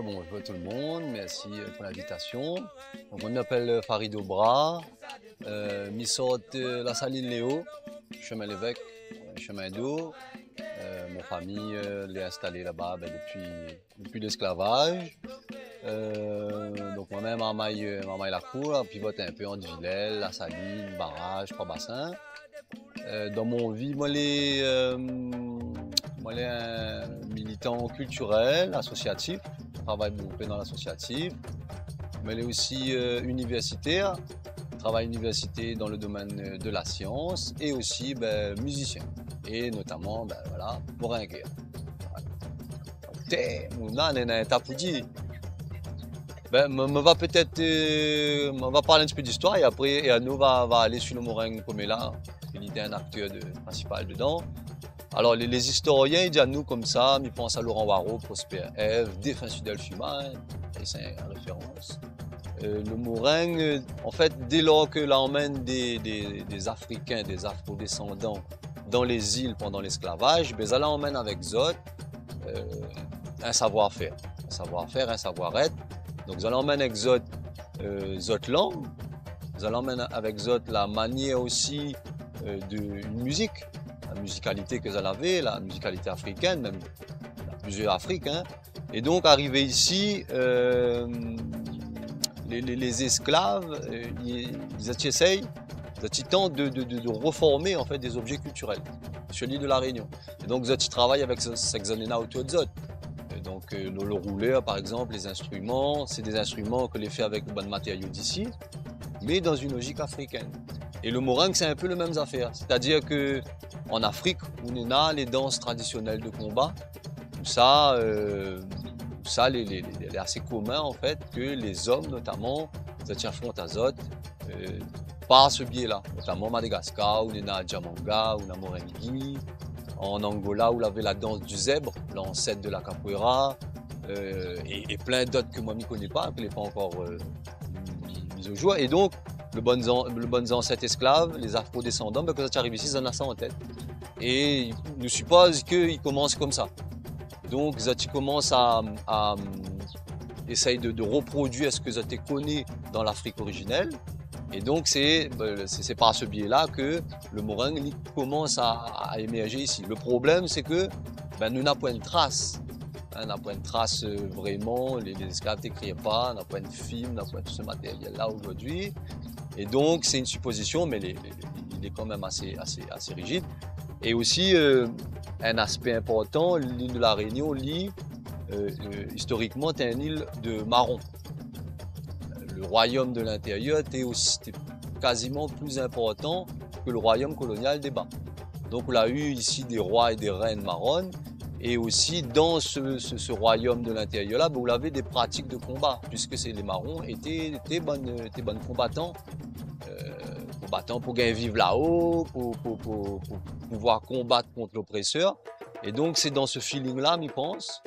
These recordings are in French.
Bonjour tout le monde, merci pour l'invitation. Donc, on m'appelle Farid Obra, mi sort la Saline Léo, chemin l'évêque, chemin d'eau. Ma famille l'est installée là-bas depuis l'esclavage. Donc moi-même, ma maille la cour, on pivote un peu entre Villers, la Saline, Barrage, Trois-Bassins. Dans mon vie, moi, les un militant culturel, associatif. Je travaille beaucoup dans l'associatif. Mais les aussi universitaire. Je travaille université dans le domaine de la science et aussi musicien. Et notamment, voilà, moringueur. On va peut-être on va parler un petit peu d'histoire et après nous va aller sur le meringue comme là. Il était un acteur principal dedans. Alors les historiens ils disent à nous comme ça, ils pensent à Laurent Warreau, Prosper Ève, défunt Fidèle Fumain, et c'est une référence. Le meringue, en fait, dès lors que l'emmène des Africains, des Afro-descendants dans les îles pendant l'esclavage, ça l'emmène avec Zot un savoir-faire, un savoir-être. Donc ça l'emmène avec Zot langue, ça l'emmène avec Zot la manière aussi d'une musique, la musicalité que ça avait, la musicalité africaine, même plusieurs Africains. Et donc arrivé ici, les esclaves, ils essayent, ils tentent de reformer en fait des objets culturels sur l'île de la Réunion. Et donc ils travaillent avec ces zones-là autour de Zot. Donc le rouleur par exemple, les instruments, c'est des instruments que les fait avec de matériaux d'ici, mais dans une logique africaine. Et le meringue c'est un peu les mêmes affaires, c'est-à-dire que en Afrique on a les danses traditionnelles de combat, tout ça, il est assez commun en fait que les hommes notamment se affrontent à Zot par ce biais-là, notamment Madagascar, où on a Djamanga, où on a Morengi. En Angola, où il y avait la danse du zèbre, l'ancêtre de la capoeira, et plein d'autres que moi je ne connais pas, que je n'ai pas encore mis au jour. Et donc, le bon ancêtre esclave, les afro-descendants, quand ça arrive ici, ils en ont ça en tête. Et nous suppose qu'ils commencent comme ça. Donc, ils commencent à essayer de reproduire ce que ils connaissent dans l'Afrique originelle. Et donc c'est par ce biais-là que le meringue commence à émerger ici. Le problème c'est que nous n'avons pas une trace. On n'a pas une trace vraiment, les esclaves n'écrivent pas, on n'a pas de film, on n'a pas tout ce matériel-là aujourd'hui. Et donc c'est une supposition, mais il est quand même assez rigide. Et aussi un aspect important, l'île de la Réunion, historiquement, est une île de marron. Le royaume de l'intérieur était quasiment plus important que le royaume colonial des bas. Donc on a eu ici des rois et des reines marronnes, et aussi dans ce royaume de l'intérieur là, vous avez des pratiques de combat, puisque les marrons étaient bonnes combattants, pour gagner vivre là-haut, pour pouvoir combattre contre l'oppresseur. Et donc c'est dans ce feeling là, je pense,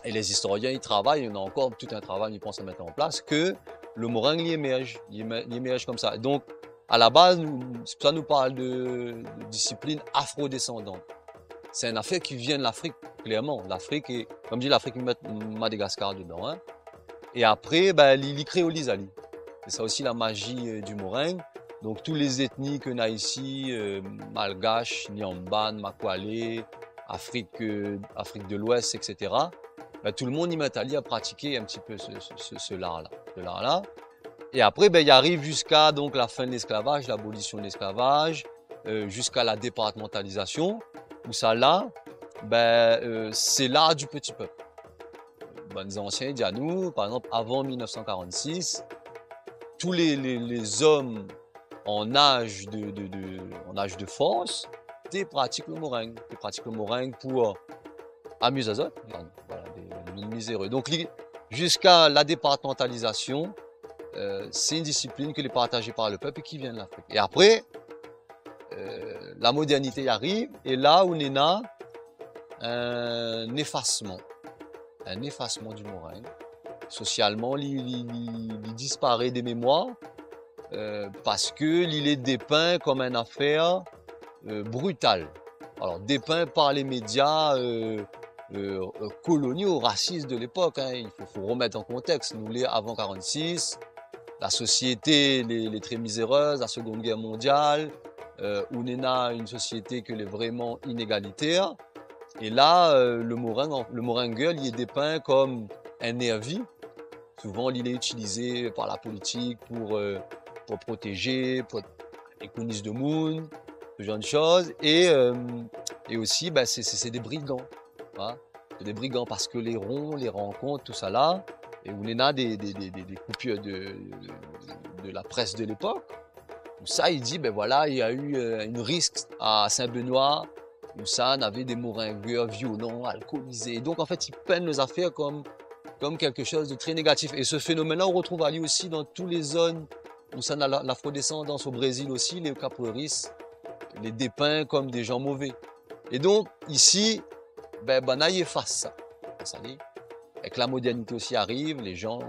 et les historiens ils travaillent, on a encore tout un travail, ils pensent à mettre en place, que le meringue il émerge comme ça. Donc, à la base, c'est pour ça nous parle de discipline afro-descendante. C'est un affaire qui vient de l'Afrique, clairement. L'Afrique, et comme je dis, l'Afrique, ils mettent Madagascar dedans. Hein. Et après, il créolise. C'est ça aussi la magie du meringue. Donc, tous les ethnies qu'on a ici, Malgache, Nyamban, Makwale, Afrique de l'Ouest, etc., tout le monde y met à pratiquer un petit peu ce l'art-là. Et après, il arrive jusqu'à donc la fin de l'esclavage, l'abolition de l'esclavage, jusqu'à la départementalisation, où ça là, c'est l'art du petit peuple. Les anciens disent à nous, par exemple, avant 1946, tous les hommes en âge de force, ils pratiquent le meringue. Ils pratiquent le meringue pour amuser les autres. Voilà, des miséreux. Donc, jusqu'à la départementalisation, c'est une discipline qui est partagée par le peuple et qui vient de l'Afrique. Et après, la modernité arrive, et là où on a un effacement du meringue. Socialement, il disparaît des mémoires parce qu'il est dépeint comme une affaire brutale. Alors, dépeint par les médias coloniaux, racistes de l'époque. Hein. Il faut remettre en contexte. Nous, les avant 46, la société, les très miséreuse, la Seconde Guerre mondiale, où on a une société qui est vraiment inégalitaire. Et là, le Moringue, il est dépeint comme un nervi. Souvent, il est utilisé par la politique pour protéger, pour les coulisses de Moon, ce genre de choses. Et aussi, ben, c'est des brigands. Hein. C'est des brigands parce que les ronds, les rencontres, tout ça là, et où on a des coupures de la presse de l'époque. Où ça, il dit, ben voilà, il y a eu une risque à Saint-Benoît, où ça, on avait des moringueurs violents, alcoolisés. Donc, en fait, ils peignent les affaires comme quelque chose de très négatif. Et ce phénomène-là, on retrouve à lui aussi dans toutes les zones où ça a l'afrodescendance au Brésil aussi, les capoeiristes, les dépeints comme des gens mauvais. Et donc, ici, ben, Banaï efface ça. Ça dit. Avec la modernité aussi arrive, les gens,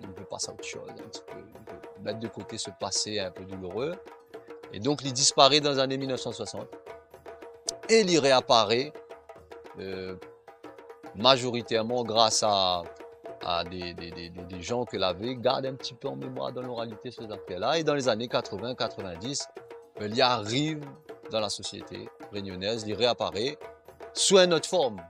ils veulent passer à autre chose, un petit peu, ils veulent mettre de côté ce passé un peu douloureux. Et donc, il disparaît dans les années 1960. Et il réapparaît majoritairement grâce à des gens que l'avaient gardé un petit peu en mémoire dans l'oralité ces affaires-là. Et dans les années 80-90, il y arrive dans la société réunionnaise, il réapparaît sous une autre forme.